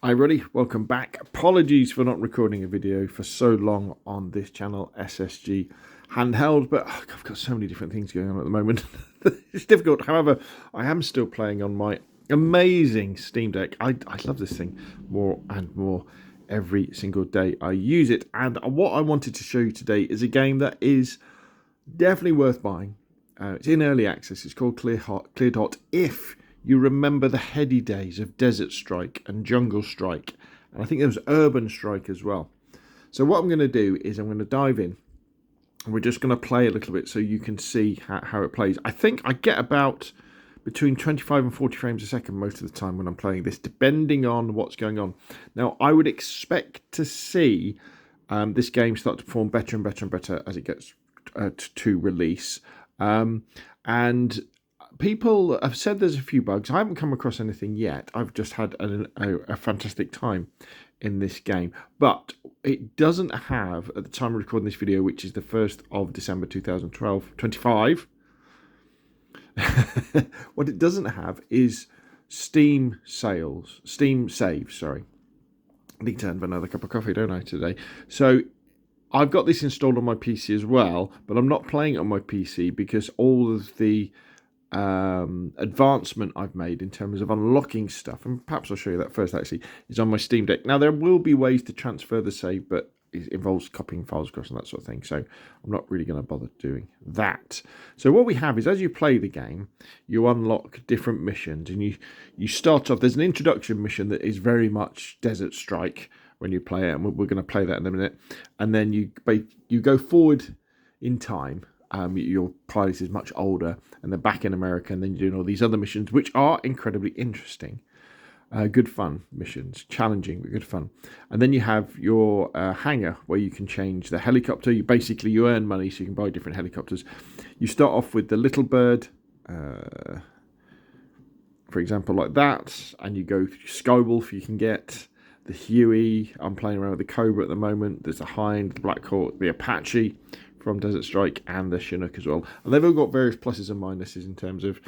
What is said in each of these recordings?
Hi everybody, welcome back. Apologies for not recording a video for so long on this channel, SSG handheld, but I've got so many different things going on at the moment. It's difficult. However, I am still playing on my amazing Steam Deck. I love this thing more and more every single day I use it. And what I wanted to show you today is a game that is definitely worth buying. It's in early access. It's called Clear Dot. If you remember the heady days of Desert Strike and Jungle Strike, and I think there was Urban Strike as well. So what I'm going to do is I'm going to dive in, and we're just going to play a little bit so you can see how it plays. I think I get about between 25 and 40 frames a second most of the time when I'm playing this, depending on what's going on. Now, I would expect to see this game start to perform better and better and better as it gets to release. And people have said there's a few bugs. I haven't come across anything yet. I've just had a fantastic time in this game. But it doesn't have, at the time of recording this video, which is the 1st of December 2025, what it doesn't have is Steam saves, sorry. I need to have another cup of coffee, don't I, today? So I've got this installed on my PC as well, but I'm not playing it on my PC because all of the advancement I've made in terms of unlocking stuff, and perhaps I'll show you that first actually, is on my Steam Deck. Now there will be ways to transfer the save, but it involves copying files across and that sort of thing, so I'm not really going to bother doing that. So what we have is, as you play the game, you unlock different missions, and you start off, there's an introduction mission that is very much Desert Strike when you play it, and we're going to play that in a minute, and then you go forward in time. Your pilot is much older, and they're back in America, and then you're doing all these other missions, which are incredibly interesting. Good fun missions, challenging, but good fun. And then you have your hangar, where you can change the helicopter. You earn money, so you can buy different helicopters. You start off with the Little Bird, for example, like that, and you go Skywolf, you can get the Huey. I'm playing around with the Cobra at the moment. There's the Hind, the Black Hawk, the Apache from Desert Strike, and the Chinook as well. And they've all got various pluses and minuses in terms of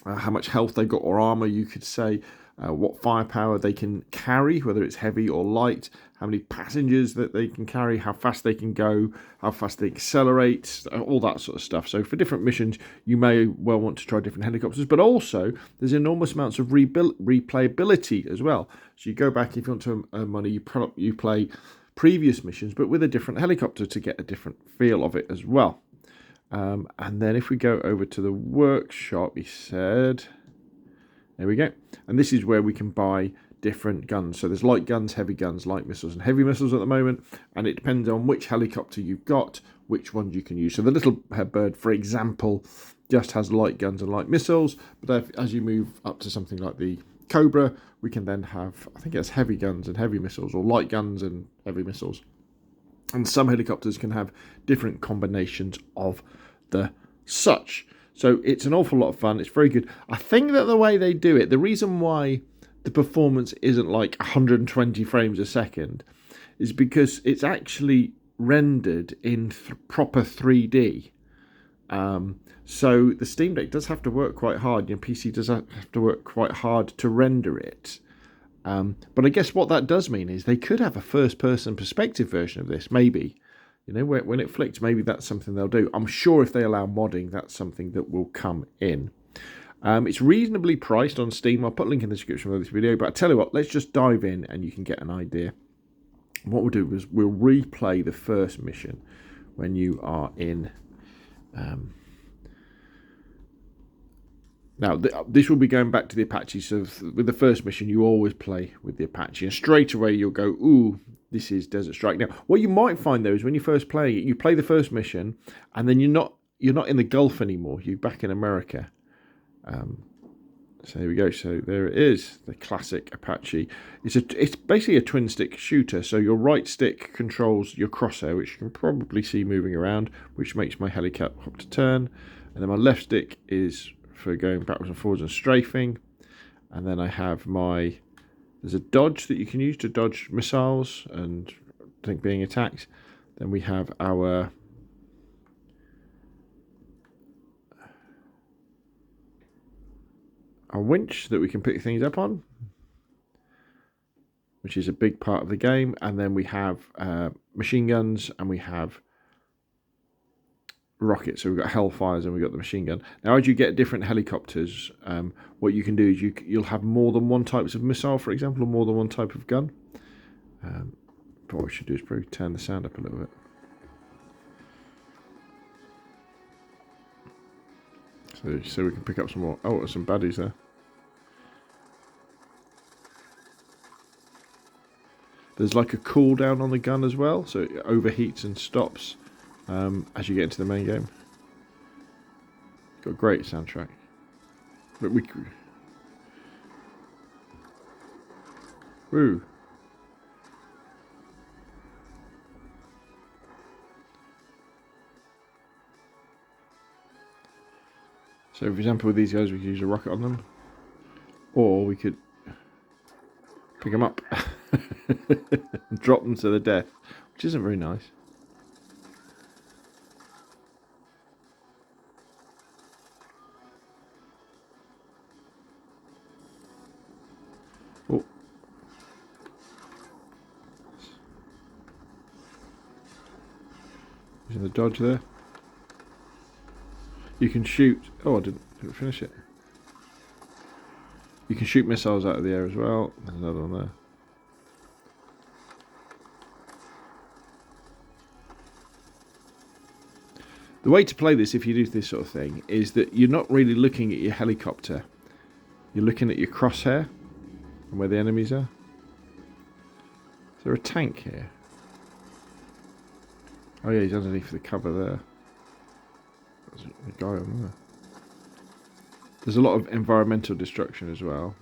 how much health they've got, or armor, you could say, what firepower they can carry, whether it's heavy or light, how many passengers that they can carry, how fast they can go, how fast they accelerate, all that sort of stuff. So for different missions, you may well want to try different helicopters, but also there's enormous amounts of replayability as well. So you go back, if you want to earn money, you play previous missions, but with a different helicopter to get a different feel of it as well. And then if we go over to the workshop, he said, there we go. And this is where we can buy different guns. So there's light guns, heavy guns, light missiles, and heavy missiles at the moment. And it depends on which helicopter you've got, which ones you can use. So the Little Bird, for example, just has light guns and light missiles. But as you move up to something like the Cobra, we can then have, I think it's heavy guns and heavy missiles, or light guns and heavy missiles. And some helicopters can have different combinations of the such. So it's an awful lot of fun. It's very good. I think that the way they do it, the reason why the performance isn't like 120 frames a second is because it's actually rendered in proper 3D. So the Steam Deck does have to work quite hard. Your PC does have to work quite hard to render it. But I guess what that does mean is they could have a first-person perspective version of this, maybe. You know, when it flicks, maybe that's something they'll do. I'm sure if they allow modding, that's something that will come in. It's reasonably priced on Steam. I'll put a link in the description of this video. But I tell you what, let's just dive in and you can get an idea. What we'll do is we'll replay the first mission when you are in... Now, this will be going back to the Apache, so with the first mission, you always play with the Apache, and straight away you'll go, ooh, this is Desert Strike. Now, what you might find, though, is when you're first playing it, you play the first mission, and then you're not in the Gulf anymore, you're back in America. So there we go, so there it is, the classic Apache. It's basically a twin-stick shooter, so your right stick controls your crosshair, which you can probably see moving around, which makes my helicopter turn, and then my left stick is for going backwards and forwards and strafing, and then I have there's a dodge that you can use to dodge missiles and I think being attacked. Then we have our winch that we can pick things up on, which is a big part of the game. And then we have machine guns, and we have rockets. So we've got Hellfires and we've got the machine gun. Now, as you get different helicopters, what you can do is you'll have more than one types of missile, for example, or more than one type of gun. But what we should do is probably turn the sound up a little bit. So we can pick up some more. Oh, there's some baddies there. There's like a cooldown on the gun as well, so it overheats and stops as you get into the main game. Got a great soundtrack. But woo. So, for example, with these guys, we could use a rocket on them, or we could pick them up and drop them to the death, which isn't very nice. Oh. Using the dodge there. You can shoot. Oh, I didn't finish it. You can shoot missiles out of the air as well. There's another one there. The way to play this, if you do this sort of thing, is that you're not really looking at your helicopter. You're looking at your crosshair and where the enemies are. Is there a tank here? Oh yeah, he's underneath the cover there. There's a guy on there. There's a lot of environmental destruction as well.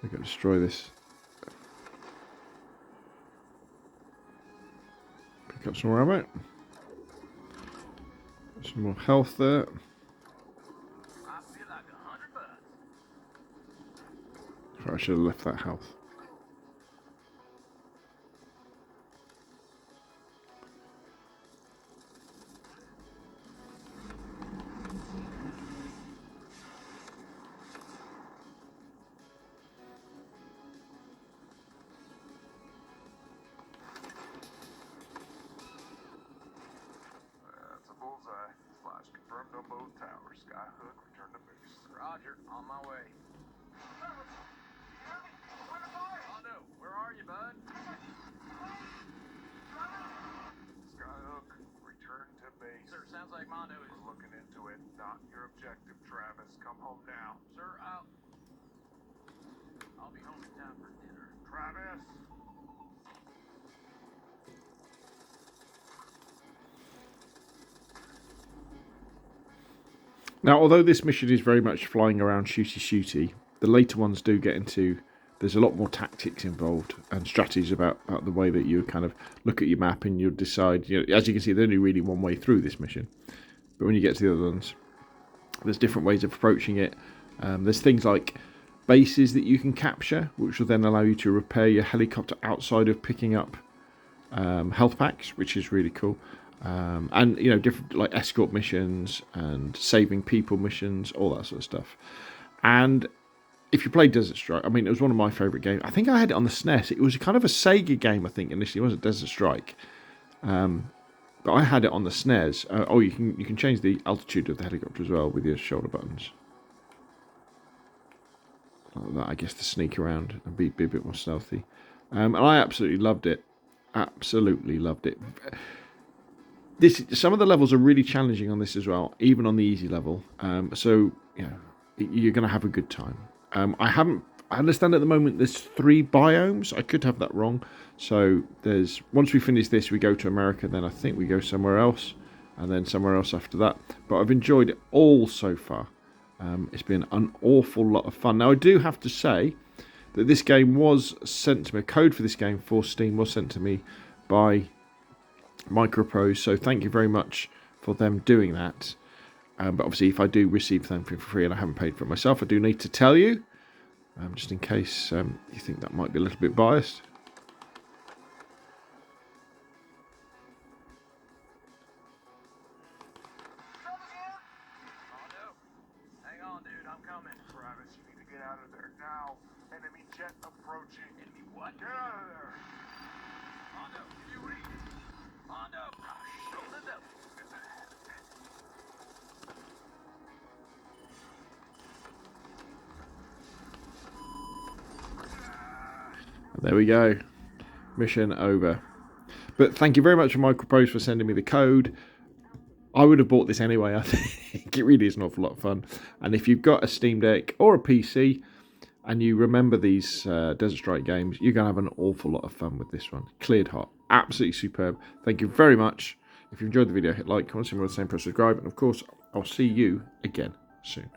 We've got to destroy this. Pick up some more ammo. Some more health there. I should have left that health. Roger, on my way. Mondo, where are you, bud? Skyhook, return to base. Sir, sounds like Mondo is... We're looking into it. Not your objective, Travis. Come home now. Sir, I'll be home in time for dinner. Travis! Now, although this mission is very much flying around shooty, the later ones do get into... There's a lot more tactics involved and strategies about the way that you kind of look at your map and you decide... You know, as you can see, there's only really one way through this mission. But when you get to the other ones, there's different ways of approaching it. There's things like bases that you can capture, which will then allow you to repair your helicopter outside of picking up health packs, which is really cool. And, you know, different like escort missions and saving people missions, all that sort of stuff. And if you play Desert Strike, I mean, it was one of my favourite games. I think I had it on the SNES. It was kind of a Sega game, I think, initially. It wasn't Desert Strike. But I had it on the SNES. Oh, you can change the altitude of the helicopter as well with your shoulder buttons. Like that, I guess, to sneak around and be a bit more stealthy. And I absolutely loved it. Absolutely loved it. Some of the levels are really challenging on this as well, even on the easy level. So, you know, you're going to have a good time. I understand at the moment there's 3 biomes. I could have that wrong. So once we finish this, we go to America. Then I think we go somewhere else, and then somewhere else after that. But I've enjoyed it all so far. It's been an awful lot of fun. Now I do have to say that this game was sent to me. A code for this game for Steam was sent to me by Microprose. So thank you very much for them doing that. But obviously, if I do receive something for free and I haven't paid for it myself, I do need to tell you, just in case you think that might be a little bit biased. Mondo, hang on, dude, I'm coming. coming. Travis, you need to get out of there now. Enemy jet approaching. Enemy what? Get out of there. Hondo, can you read? Hondo! Roll it up. There we go. Mission over. But thank you very much for Microprose for sending me the code. I would have bought this anyway, I think. It really is an awful lot of fun. And if you've got a Steam Deck or a PC and you remember these Desert Strike games, you're going to have an awful lot of fun with this one. Cleared hot. Absolutely superb. Thank you very much. If you enjoyed the video, hit like, comment, see more of the same, press subscribe. And of course, I'll see you again soon.